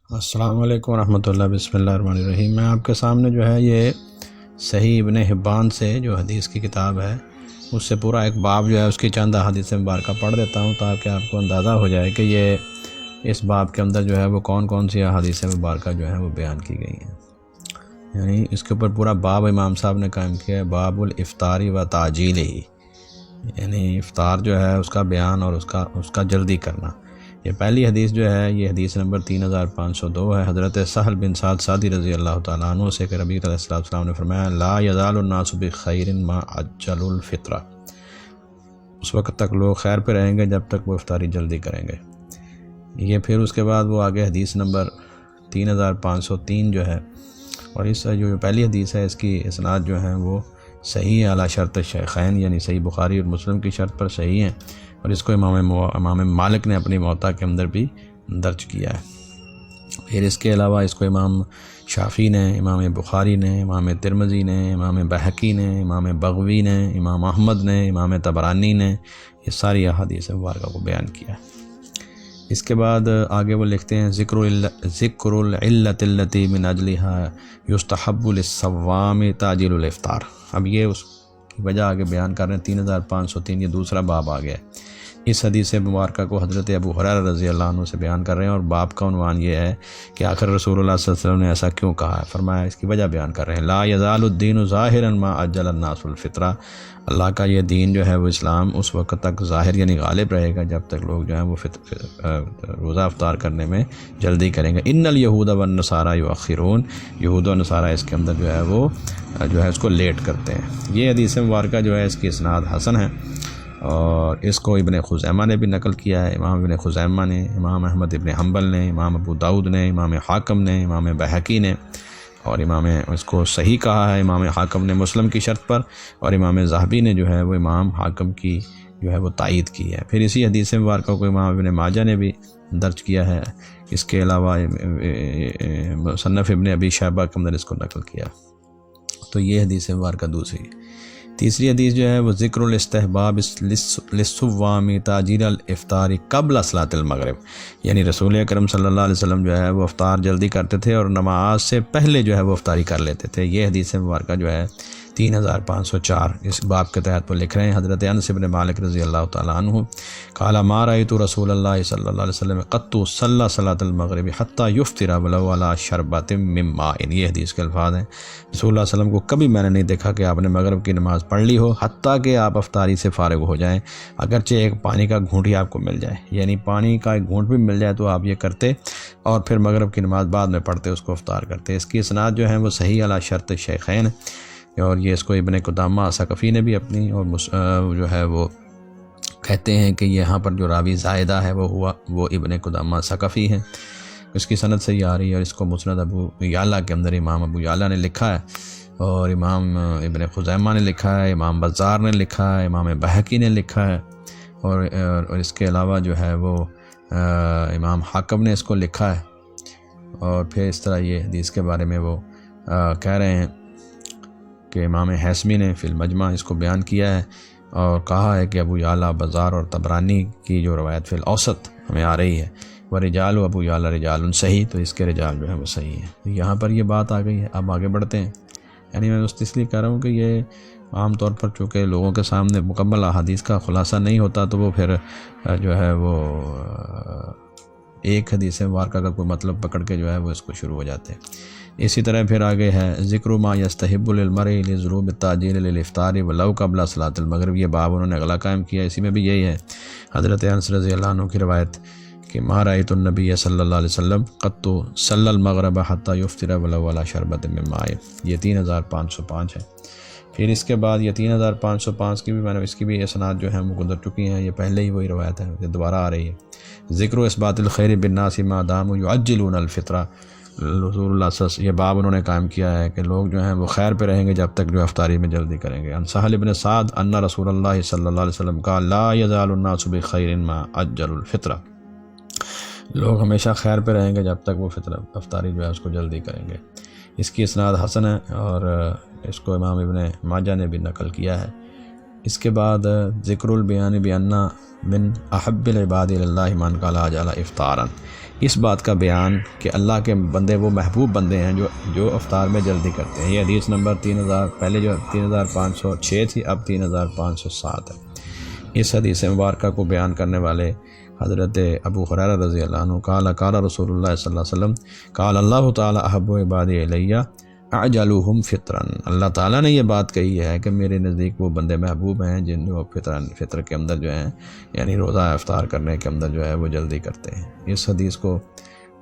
السلام علیکم ورحمۃ اللہ۔ بسم اللہ الرحمن الرحیم۔ میں آپ کے سامنے جو ہے یہ صحیح ابن حبان سے جو حدیث کی کتاب ہے اس سے پورا ایک باب جو ہے اس کی چند احادیث مبارکہ پڑھ دیتا ہوں تاکہ آپ کو اندازہ ہو جائے کہ یہ اس باب کے اندر جو ہے وہ کون کون سی احادیث مبارکہ جو ہے وہ بیان کی گئی ہیں۔ یعنی اس کے اوپر پورا باب امام صاحب نے قائم کیا ہے، باب الافطاری و تعجیل ہی، یعنی افطار جو ہے اس کا بیان اور اس کا جلدی کرنا۔ یہ پہلی حدیث جو ہے یہ حدیث نمبر 3502 ہے۔ حضرت سہل بن سعد سعدی رضی اللہ تعالیٰ عنہ سے کہ نبی علیہ السلام نے فرمایا لا یزال الناس بخیر ما عجل الفطرہ، اس وقت تک لوگ خیر پہ رہیں گے جب تک وہ افطاری جلدی کریں گے۔ یہ پھر اس کے بعد وہ آگے حدیث نمبر 3503 جو ہے، اور اس جو پہلی حدیث ہے اس کی اسناد جو ہیں وہ صحیح ہے علی شرط شیخین، یعنی صحیح بخاری اور مسلم کی شرط پر صحیح ہیں، اور اس کو امام مالک نے اپنی موطا کے اندر بھی درج کیا ہے۔ پھر اس کے علاوہ اس کو امام شافعی نے، امام بخاری نے، امام ترمذی نے، امام بہقی نے، امام بغوی نے، امام احمد نے، امام طبرانی نے یہ ساری احادیث مبارکہ کو بیان کیا ہے۔ اس کے بعد آگے وہ لکھتے ہیں ذکر العلت التی من اجلھا یستحب للصوام تعجیل الافطار۔ اب یہ اس کی وجہ آگے بیان کر رہے ہیں۔ 3503 یہ دوسرا باب آ گیا ہے۔ اس حدیث مبارکہ کو حضرت ابو ہریرہ رضی اللہ عنہ سے بیان کر رہے ہیں، اور باب کا عنوان یہ ہے کہ آخر رسول اللہ صلی اللہ علیہ وسلم نے ایسا کیوں کہا ہے۔ فرمایا اس کی وجہ بیان کر رہے ہیں، لا یزال الدین ظاہرا ما عجل الناس الفطرہ، اللہ کا یہ دین جو ہے وہ اسلام اس وقت تک ظاہر یعنی غالب رہے گا جب تک لوگ جو ہیں وہ روزہ افطار کرنے میں جلدی کریں گے۔ ان الیہود والنصارى یؤخرون، یہود و نصارہ اس کے اندر جو ہے وہ اس کو لیٹ کرتے ہیں۔ یہ حدیث مبارکہ جو ہے اس کی اسناد حسن ہے، اور اس کو ابن خزیمہ نے بھی نقل کیا ہے، امام ابن خزیمہ نے، امام احمد ابن حنبل نے، امام ابو داؤد نے، امام حاکم نے، امام بہقی نے، اور امام اس کو صحیح کہا ہے امام حاکم نے مسلم کی شرط پر، اور امام ذہبی نے جو ہے وہ امام حاکم کی جو ہے وہ تائید کی ہے۔ پھر اسی حدیث مبارکہ کو امام ابن ماجہ نے بھی درج کیا ہے، اس کے علاوہ مصنف ابن ابی شیبہ کے اندر اس کو نقل کیا۔ تو یہ حدیث مبارکہ دوسری۔ تیسری حدیث جو ہے وہ ذکر الاستحباب للصوام تعجیل الافطار قبل صلاۃ المغرب، یعنی رسول اکرم صلی اللہ علیہ وسلم جو ہے وہ افطار جلدی کرتے تھے اور نماز سے پہلے جو ہے وہ افطاری کر لیتے تھے۔ یہ حدیث مبارکہ جو ہے 3504 اس باب کے تحت وہ لکھ رہے ہیں۔ حضرت انس بن مالک رضی اللہ تعالیٰ عنہ قال ما رأيت رسول اللہ صلی اللہ علیہ وسلم قط صلى صلاة المغرب حتى يفطر ولو على شربة من ماء، یہ حدیث کے الفاظ ہیں۔ رسول اللہ علیہ وسلم کو کبھی میں نے نہیں دیکھا کہ آپ نے مغرب کی نماز پڑھ لی ہو حتیٰ کہ آپ افطاری سے فارغ ہو جائیں، اگرچہ ایک پانی کا گھونٹ ہی آپ کو مل جائے، یعنی پانی کا ایک گھونٹ بھی مل جائے تو آپ یہ کرتے، اور پھر مغرب کی نماز بعد میں پڑھتے، اس کو افطار کرتے۔ اس کی اسناد جو ہے وہ صحیح علی شرط شیخین، اور یہ اس کو ابن قدامہ ثقفی نے بھی اپنی، اور جو ہے وہ کہتے ہیں کہ یہاں پر جو راوی زائدہ ہے وہ ابن قدامہ ثقفی ہیں، اس کی سند سے یہ آ رہی ہے، اور اس کو مسند ابو یعلا کے اندر امام ابو یعلا نے لکھا ہے، اور امام ابن خزیمہ نے لکھا ہے، امام بزار نے لکھا ہے، امام بہقی نے لکھا ہے، اور اس کے علاوہ جو ہے وہ امام حاکم نے اس کو لکھا ہے۔ اور پھر اس طرح یہ حدیث کے بارے میں وہ کہہ رہے ہیں کہ امام حیثمی نے فی المجمع اس کو بیان کیا ہے، اور کہا ہے کہ ابو یعلا، بزار اور طبرانی کی جو روایت فی الاوسط ہمیں آ رہی ہے، ورجال ابو یعلا رجال صحیح، تو اس کے رجال جو ہے وہ صحیح ہیں۔ یہاں پر یہ بات آ گئی ہے، اب آگے بڑھتے ہیں۔ یعنی میں اس لیے کہہ رہا ہوں کہ یہ عام طور پر چونکہ لوگوں کے سامنے مکمل احادیث کا خلاصہ نہیں ہوتا تو وہ پھر جو ہے وہ ایک حدیث مبارکہ کا کوئی مطلب پکڑ کے جو ہے وہ اس کو شروع ہو جاتے ہیں۔ اسی طرح پھر آگے ہے ذکر ما یستحب للمرء لضروب التعجیل للافطار ولو قبل صلاۃ المغرب، یہ باب انہوں نے اگلا قائم کیا، اسی میں بھی یہی ہے۔ حضرت انس رضی اللہ عنہ کی روایت کہ ما رأیت النبی صلی اللہ علیہ وسلم قط صلی المغرب حتی یفطر ولو علی شربۃ من ماء، یہ 3505 ہے۔ پھر اس کے بعد یہ 3505 کی بھی میں نے اس کی بھی اسناد جو ہیں وہ گزر چکی ہیں، یہ پہلے ہی وہی روایت ہے، یہ دوبارہ آ رہی ہے۔ ذکر اثبات الخیر بالناس ما داموا یعجلون الفطرہ، رسول اللہ صلی اللہ علیہ وسلم یہ باب انہوں نے قائم کیا ہے کہ لوگ جو ہیں وہ خیر پہ رہیں گے جب تک جو افطاری میں جلدی کریں گے۔ ان سہل بن سعد ان رسول اللہ صلی اللہ علیہ وسلم قال لا یزال الناس بخیر ما عجل الفطرہ، لوگ ہمیشہ خیر پہ رہیں گے جب تک وہ افطاری جو ہے اس کو جلدی کریں گے۔ اس کی اسناد حسن ہے، اور اس کو امام ابن ماجہ نے بھی نقل کیا ہے۔ اس کے بعد ذکر البیان بأن من احب العباد اللہ من قال عجل افطارا، اس بات کا بیان کہ اللہ کے بندے وہ محبوب بندے ہیں جو افطار میں جلدی کرتے ہیں۔ یہ حدیث نمبر 3000، پہلے جو 3506 تھی، اب 3507 ہے۔ اس حدیث مبارکہ کو بیان کرنے والے حضرت ابو ہریرہ رضی اللہ عنہ قال قال رسول اللہ صلی اللہ علیہ وسلم قال اللہ تعالی احب عبادی الیہ اعجلهم فطرا، اللہ تعالیٰ نے یہ بات کہی ہے کہ میرے نزدیک وہ بندے محبوب ہیں جن جو فطر کے اندر جو ہیں، یعنی روزہ افطار کرنے کے اندر جو ہے وہ جلدی کرتے ہیں۔ اس حدیث کو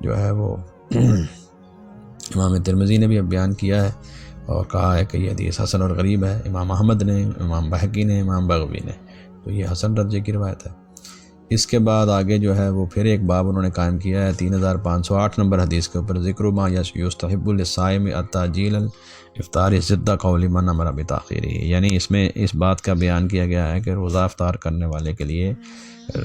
جو ہے وہ امام ترمذی نے بھی اب بیان کیا ہے اور کہا ہے کہ یہ حدیث حسن اور غریب ہے۔ امام احمد نے، امام بہقی نے، امام بغوی نے، تو یہ حسن درجے کی روایت ہے۔ اس کے بعد آگے جو ہے وہ پھر ایک باب انہوں نے قائم کیا ہے 3508 نمبر حدیث کے اوپر، ذکر ما یستحب للصائم التعجیل الافطار ضد قول من امر بتاخیرہ، یعنی اس میں اس بات کا بیان کیا گیا ہے کہ روزہ افطار کرنے والے کے لیے،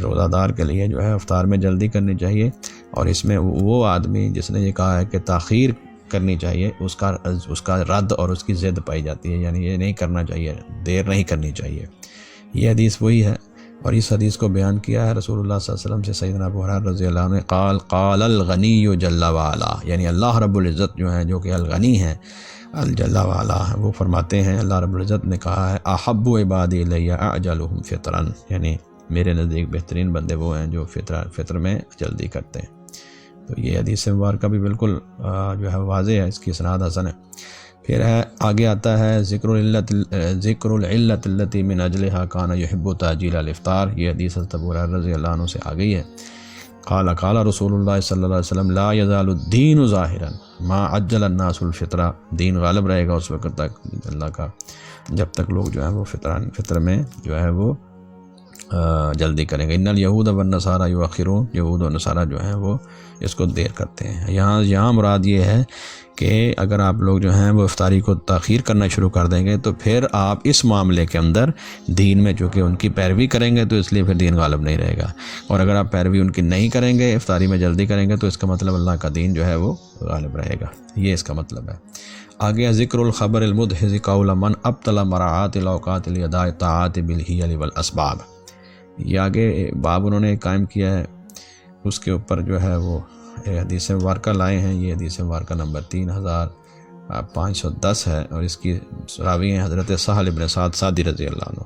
روزہ دار کے لیے جو ہے افطار میں جلدی کرنی چاہیے، اور اس میں وہ آدمی جس نے یہ کہا ہے کہ تاخیر کرنی چاہیے اس کا رد اور اس کی ضد پائی جاتی ہے، یعنی یہ نہیں کرنا چاہیے، دیر نہیں کرنی چاہیے۔ یہ حدیث وہی ہے، اور اس حدیث کو بیان کیا ہے رسول اللہ صلی اللہ علیہ وسلم سے سیدنا ابو ہریرہ رضی اللہ عنہ نے قال الغنی جل وعلا، یعنی اللہ رب العزت جو ہے، جو کہ الغنی ہے، الجل وعلا، وہ فرماتے ہیں اللہ رب العزت نے کہا ہے احب عبادی الیہ اعجلهم فطرا، یعنی میرے نزدیک بہترین بندے وہ ہیں جو فطر میں جلدی کرتے ہیں۔ تو یہ حدیث مبارکہ بھی بالکل جو ہے واضح ہے، اس کی اسناد حسن ہے۔ پھر ہے آگے آتا ہے ذکر العلت التي من اجلها كان يحب تعجيل الافطار، یہ حدیث حضرت ابو ہریرہ رضی اللہ عنہ سے آ گئی ہے۔ قال رسول اللہ صلی اللہ علیہ وسلم لا يزال الدین ظاہرا ما عجل الناس الفطر، دین غالب رہے گا اس وقت تک اللہ کا جب تک لوگ جو ہے وہ فطر میں جو ہے وہ جلدی کریں گے۔ ان الیہود والنصارى یؤخرون، یہود و نصارہ جو ہیں وہ اس کو دیر کرتے ہیں۔ یہاں مراد یہ ہے کہ اگر آپ لوگ جو ہیں وہ افطاری کو تاخیر کرنا شروع کر دیں گے تو پھر آپ اس معاملے کے اندر دین میں چونکہ ان کی پیروی کریں گے تو اس لیے پھر دین غالب نہیں رہے گا، اور اگر آپ پیروی ان کی نہیں کریں گے، افطاری میں جلدی کریں گے، تو اس کا مطلب اللہ کا دین جو ہے وہ غالب رہے گا، یہ اس کا مطلب ہے۔ آگے ذکر الخبر المدحض قول من ابطل مراعات الاوقات لاداء الطاعات بالحیل والاسباب، یہ آگے باب انہوں نے قائم کیا ہے، اس کے اوپر جو ہے وہ حدیث مبارکہ لائے ہیں۔ یہ حدیث مبارکہ نمبر 3510 ہے، اور اس کی راوی ہیں حضرت سہل بن سعد سعدی رضی اللہ عنہ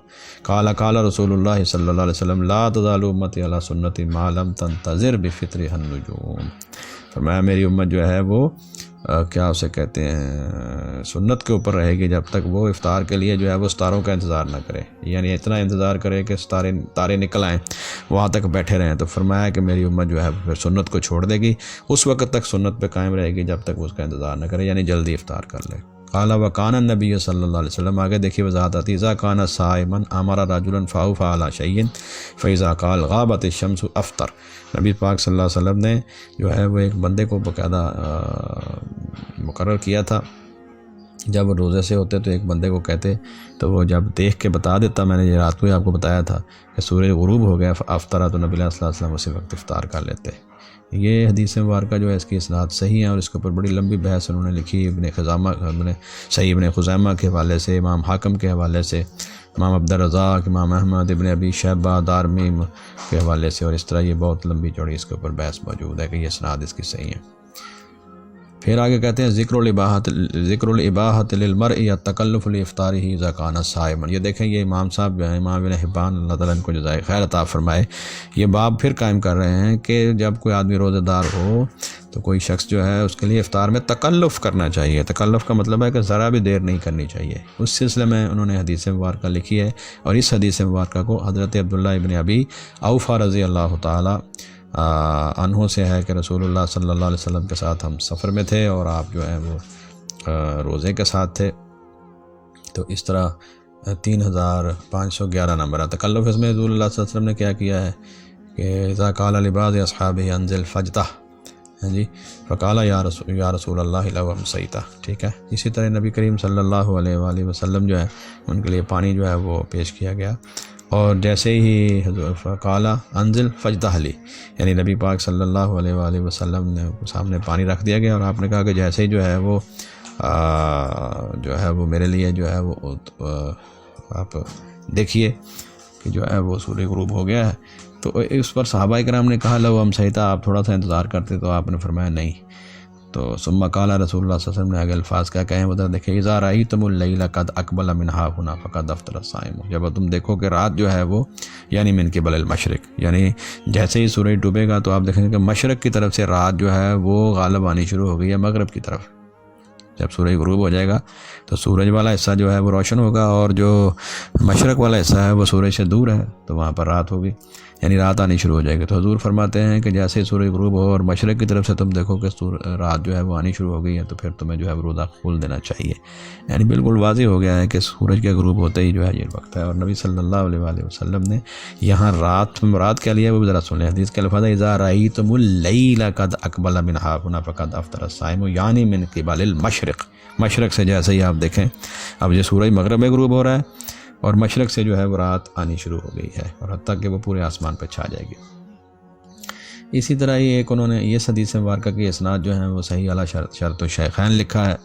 قال رسول اللہ صلی اللہ علیہ وسلم لا تزال امتی علی سنتی ما لم تنتظر بفطرها النجوم، فرمایا میری امت جو ہے وہ کیا اسے کہتے ہیں سنت کے اوپر رہے گی جب تک وہ افطار کے لیے جو ہے وہ ستاروں کا انتظار نہ کرے، یعنی اتنا انتظار کرے کہ تارے نکل آئیں، وہاں تک بیٹھے رہیں۔ تو فرمایا کہ میری امت جو ہے پھر سنت کو چھوڑ دے گی، اس وقت تک سنت پہ قائم رہے گی جب تک اس کا انتظار نہ کرے، یعنی جلدی افطار کر لے۔ قال وکان النبی صلی اللہ علیہ وسلم، آگے دیکھیے وضاحت آتی اذا کان صائما امر رجلا فاوفى على شيء فاذا قال غابت الشمس افطر، نبی پاک صلی اللہ علیہ وسلم نے جو ہے وہ ایک بندے کو باقاعدہ مقرر کیا تھا، جب وہ روزے سے ہوتے تو ایک بندے کو کہتے، تو وہ جب دیکھ کے بتا دیتا، میں نے یہ رات کو ہی آپ کو بتایا تھا کہ سورج غروب ہو گیا افطرا، تو نبی صلی اللہ علیہ وسلم اسی وقت افطار کر لیتے۔ یہ حدیث مبارکہ جو ہے اس کی اسناد صحیح ہے، اور اس کے اوپر بڑی لمبی بحث انہوں نے لکھی، صحیح ابن خزیمہ کے حوالے سے، امام حاکم کے حوالے سے، امام عبدالرزاق، امام احمد، ابن ابی شیبہ، دارمی کے حوالے سے، اور اس طرح یہ بہت لمبی چوڑی اس کے اوپر بحث موجود ہے کہ یہ اسناد اس کی صحیح ہے۔ پھر آگے کہتے ہیں ذکر الاباحۃ للمرء التکلف لافطارہ اذا کان صائما، یہ دیکھیں یہ امام صاحب جو ہیں، امام ابن حبان اللہ تعالیٰ ان کو جزائے خیر عطا فرمائے، یہ باب پھر قائم کر رہے ہیں کہ جب کوئی آدمی روزہ دار ہو تو کوئی شخص جو ہے اس کے لیے افطار میں تکلف کرنا چاہیے۔ تکلف کا مطلب ہے کہ ذرا بھی دیر نہیں کرنی چاہیے، اس سلسلے میں انہوں نے حدیث مبارکہ لکھی ہے، اور اس حدیث مبارکہ کو حضرت عبداللہ ابن ابی اوفا رضی اللہ تعالی عنہ سے ہے کہ رسول اللہ صلی اللہ علیہ وسلم کے ساتھ ہم سفر میں تھے اور آپ جو ہیں وہ روزے کے ساتھ تھے، تو اس طرح 3511 نمبر ہے تکلف۔ اس میں رسول اللہ صلی اللہ علیہ وسلم نے کیا کیا ہے کہ اذا قال لبعض اصحابہ انزل فجتہ، جی فقال یا رسول اللہ لو امسیتہ، ٹھیک ہے۔ اسی طرح نبی کریم صلی اللہ علیہ وآلہ وسلم جو ہے ان کے لیے پانی جو ہے وہ پیش کیا گیا، اور جیسے ہی حضرت قال انزل فجتہ لی، یعنی نبی پاک صلی اللہ علیہ وآلہ وسلم نے سامنے پانی رکھ دیا گیا، اور آپ نے کہا کہ جیسے ہی جو ہے وہ میرے لیے جو ہے وہ آپ دیکھیے کہ جو ہے وہ سورج غروب ہو گیا ہے، تو اس پر صحابہ کرام نے کہا لو ہم صحیح تھا، آپ تھوڑا سا انتظار کرتے، تو آپ نے فرمایا نہیں۔ تو ثم قال رسول اللہ صلی اللہ علیہ وسلم نے آگے الفاظ کیا کہیں ادھر دیکھیں، اذا رأیتم اللیل قد اقبل من ها هنا فقد افطر الصائم، جب تم دیکھو کہ رات جو ہے وہ یعنی من قبل المشرق، یعنی جیسے ہی سورج ڈوبے گا تو آپ دیکھیں گے کہ مشرق کی طرف سے رات جو ہے وہ غالب آنی شروع ہو گئی ہے مغرب کی طرف۔ جب سورج غروب ہو جائے گا تو سورج والا حصہ جو ہے وہ روشن ہوگا، اور جو مشرق والا حصہ ہے وہ سورج سے دور ہے، تو وہاں پر رات ہوگی، یعنی رات آنی شروع ہو جائے گی۔ تو حضور فرماتے ہیں کہ جیسے ہی سورج غروب ہو اور مشرق کی طرف سے تم دیکھو کہ رات جو ہے وہ آنی شروع ہو گئی ہے، تو پھر تمہیں جو ہے وہ روزہ کھول دینا چاہیے۔ یعنی بالکل واضح ہو گیا ہے کہ سورج کے غروب ہوتے ہی جو ہے یہ وقت ہے۔ اور نبی صلی اللہ علیہ وآلہ وسلم نے یہاں رات کے لیے وہ بھی ذرا سن لیں، حدیث کے الفاظ ہے اذا رأیتم اللیل قد اقبل من ها هنا فقد افطر الصائم، یعنی من قبل المشرق، مشرق سے جیسے ہی آپ دیکھیں اب یہ سورج مغرب میں غروب ہو رہا ہے اور مشرق سے جو ہے وہ رات آنی شروع ہو گئی ہے، اور حتیٰ کہ وہ پورے آسمان پہ چھا جائے گی۔ اسی طرح یہ ایک انہوں نے یہ حدیث مبارکہ کی اسناد جو ہیں وہ صحیح اعلیٰ شرط الشیخین لکھا ہے،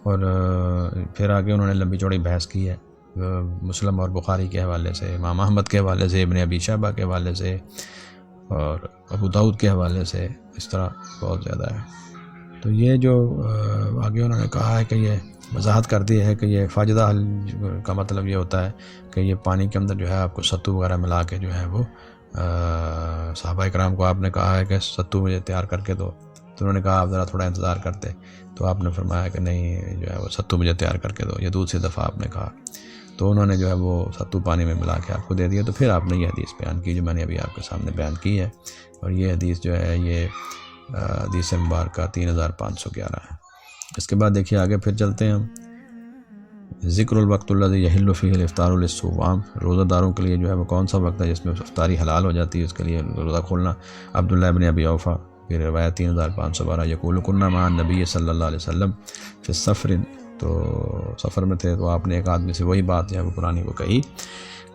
اور پھر آگے انہوں نے لمبی چوڑی بحث کی ہے مسلم اور بخاری کے حوالے سے، امام احمد کے حوالے سے، ابن ابی شیبہ کے حوالے سے، اور ابو داؤد کے حوالے سے، اس طرح بہت زیادہ ہے۔ تو یہ جو آگے انہوں نے کہا ہے کہ یہ وضاحت کر دی ہے کہ یہ فاجدہ حل کا مطلب یہ ہوتا ہے کہ یہ پانی کے اندر جو ہے آپ کو ستو وغیرہ ملا کے جو ہے وہ صحابہ کرام کو آپ نے کہا ہے کہ ستو مجھے تیار کر کے دو، تو انہوں نے کہا آپ ذرا تھوڑا انتظار کرتے، تو آپ نے فرمایا کہ نہیں جو ہے وہ ستو مجھے تیار کر کے دو، یہ دوسری دفعہ آپ نے کہا، تو انہوں نے جو ہے وہ ستو پانی میں ملا کے آپ کو دے دیا۔ تو پھر آپ نے یہ حدیث بیان کی جو میں نے ابھی آپ کے سامنے بیان کی ہے، اور یہ حدیث جو ہے یہ حدیث مبارکہ 3511 ہے۔ اس کے بعد دیکھیے آگے پھر چلتے ہیں ہم، ذکر الوقت الذی یحل فیہ الافطار للصوام، روزہ داروں کے لیے جو ہے وہ کون سا وقت ہے جس میں افطاری حلال ہو جاتی ہے، اس کے لیے روزہ کھولنا۔ عبداللہ ابن ابی اوفا کی روایت 3512، یقول کنا مع النبی صلی اللہ علیہ وسلم فی السفر، تو سفر میں تھے تو آپ نے ایک آدمی سے وہی بات جو ہے وہ پرانی کو کہی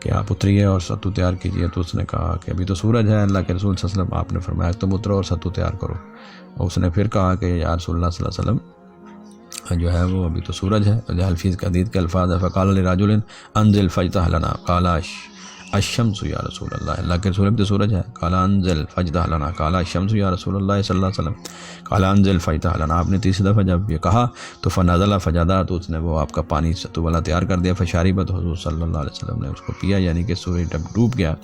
کہ آپ اتریے اور ستو تیار کیجئے، تو اس نے کہا کہ ابھی تو سورج ہے، اللہ کے رسول صلی اللہ علیہ وسلم، آپ نے فرمایا تم اترو اور ستو تیار کرو، اور اس نے پھر کہا کہ یا رسول اللہ صلی اللہ علیہ وسلم جو ہے وہ ابھی تو سورج ہے، حلفیظ کا حدیث کے الفاظ ہے فقال لرجل انزل فجتح لنا، قال الشمس یا رسول اللہ، اللہ کے رسول ابھی تو سورج ہے، قال انزل فجتح لنا، قال الشمس یا رسول اللہ صلی اللہ علیہ وسلم، قال انزل فجتح لنا، آپ نے تیسری دفعہ جب یہ کہا تو فنزل فجدا، تو اس نے وہ آپ کا پانی ستو والا تیار کر دیا، فشاربت حضور صلی اللہ علیہ وسلم نے اس کو پیا، یعنی کہ سورج جب ڈوب گیا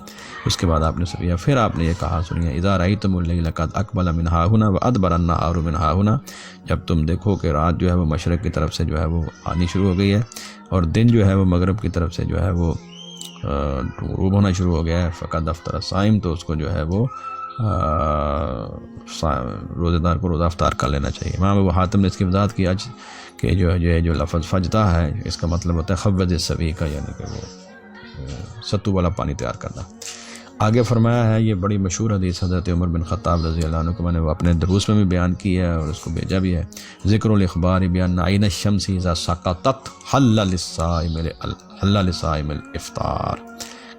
اس کے بعد آپ نے پیا۔ پھر آپ نے یہ کہا سنیے، اذا رأیتم اللیل قد اقبل من ها هنا وادبر النهار من ها هنا، جب تم دیکھو کہ رات جو ہے وہ مشرق کی طرف سے جو ہے وہ آنی شروع ہو گئی ہے اور دن جو ہے وہ مغرب کی طرف سے جو ہے وہ غروب ہونا شروع ہو گیا ہے، فقد افطر الصائم، تو اس کو جو ہے وہ روزے دار کو روزہ افطار کر لینا چاہیے۔ امام ابو حاتم نے اس کی وضاحت کی آج کہ جو لفظ فجتا ہے اس کا مطلب ہوتا ہے خبز السوی کا، یعنی کہ وہ ستو والا پانی تیار کرنا۔ آگے فرمایا ہے یہ بڑی مشہور حدیث حضرت عمر بن خطاب رضی اللہ عنہ کو میں نے وہ اپنے دروس میں بھی بیان کی ہے اور اس کو بھیجا بھی ہے، ذکر الاخبار بان عین الشمس اذا سقطت حل للصائم الافطار،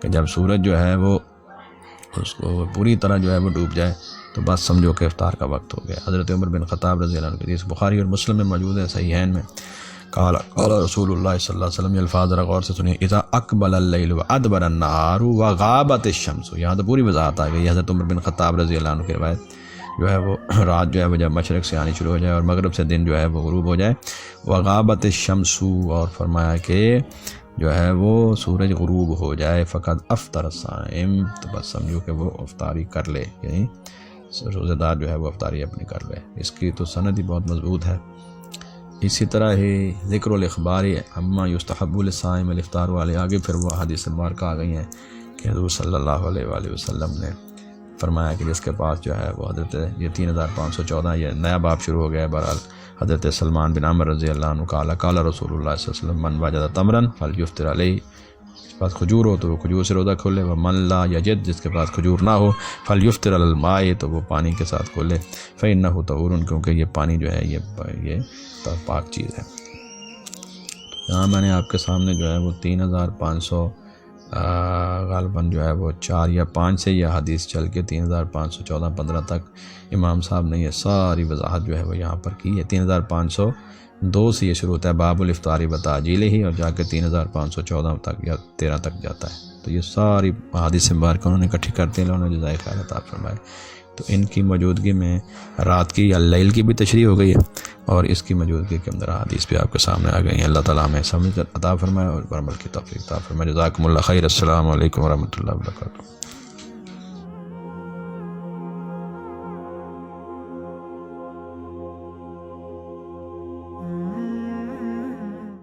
کہ جب سورج جو ہے وہ اس کو پوری طرح جو ہے وہ ڈوب جائے تو بس سمجھو کہ افطار کا وقت ہو گیا۔ حضرت عمر بن خطاب رضی اللہ عنہ کی حدیث بخاری اور مسلم میں موجود ہے، صحیحین میں، قال رسول اللہ صلی اللہ علیہ وسلم، یہ الفاظ ذرا غور سے سنیے، اذا اقبل اللیل وادبر النہار وغابت الشمس، یہاں تو پوری وضاحت آ گئی۔ حضرت عمر بن خطاب رضی اللہ عنہ کی روایت جو ہے وہ رات جو ہے وہ جب مشرق سے آنی شروع ہو جائے اور مغرب سے دن جو ہے وہ غروب ہو جائے، وغابت الشمس، اور فرمایا کہ جو ہے وہ سورج غروب ہو جائے، فقد افطر الصائم، تو بس سمجھو کہ وہ افطاری کر لے، یعنی روزہ دار جو ہے وہ افطاری اپنی کر لے۔ اس کی تو سند ہی بہت مضبوط ہے۔ اسی طرح ہی ذکر الاخبار اما یستحب للصائم الافطار والے، آگے پھر وہ حدیث مبارکہ آ گئی ہیں کہ حضور صلی اللہ علیہ وآلہ وسلم نے فرمایا کہ جس کے پاس جو ہے وہ حضرت یہ 3514 یہ نیا باب شروع ہو گیا ہے۔ بہرحال حضرت سلمان بن عامر رضی اللہ عنہ قال قال رسول اللہ صلی اللہ علیہ وسلم من وجد تمرا فلیفطر علیہ، جس کے پاس کھجور ہو تو وہ کھجور سے روزہ کھولے، ومن لا یجد، جس کے پاس کھجور نہ ہو، فلیفطر علی الماء، تو وہ پانی کے ساتھ کھولے، فإنہ طہور، کیونکہ یہ پانی جو ہے یہ پاک چیز ہے۔ یہاں میں نے آپ کے سامنے جو ہے وہ 3500 غالباً جو ہے وہ 4 یا 5 سے یہ حدیث چل کے 3514-15 تک امام صاحب نے یہ ساری وضاحت جو ہے وہ یہاں پر کی ہے۔ 3502 سے یہ شروع ہوتا ہے باب الافطاری بتعجیلہ ہی، اور جا کے 3514 تک یا 13 تک جاتا ہے۔ تو یہ ساری حدیث مبارکہ انہوں نے اکٹھی کرتے ہیں، انہوں نے جزائے خیر عطا فرمائے۔ تو ان کی موجودگی میں رات کی یا لیل کی بھی تشریح ہو گئی ہے، اور اس کی موجودگی کے اندر حدیث بھی آپ کے سامنے آ گئی ہیں۔ اللہ تعالیٰ ہمیں سمجھ عطا فرمائے اور عمل کی توفیق عطا فرمائے۔ جزاکم اللہ خیر۔ السلام علیکم ورحمۃ اللہ وبرکاتہ۔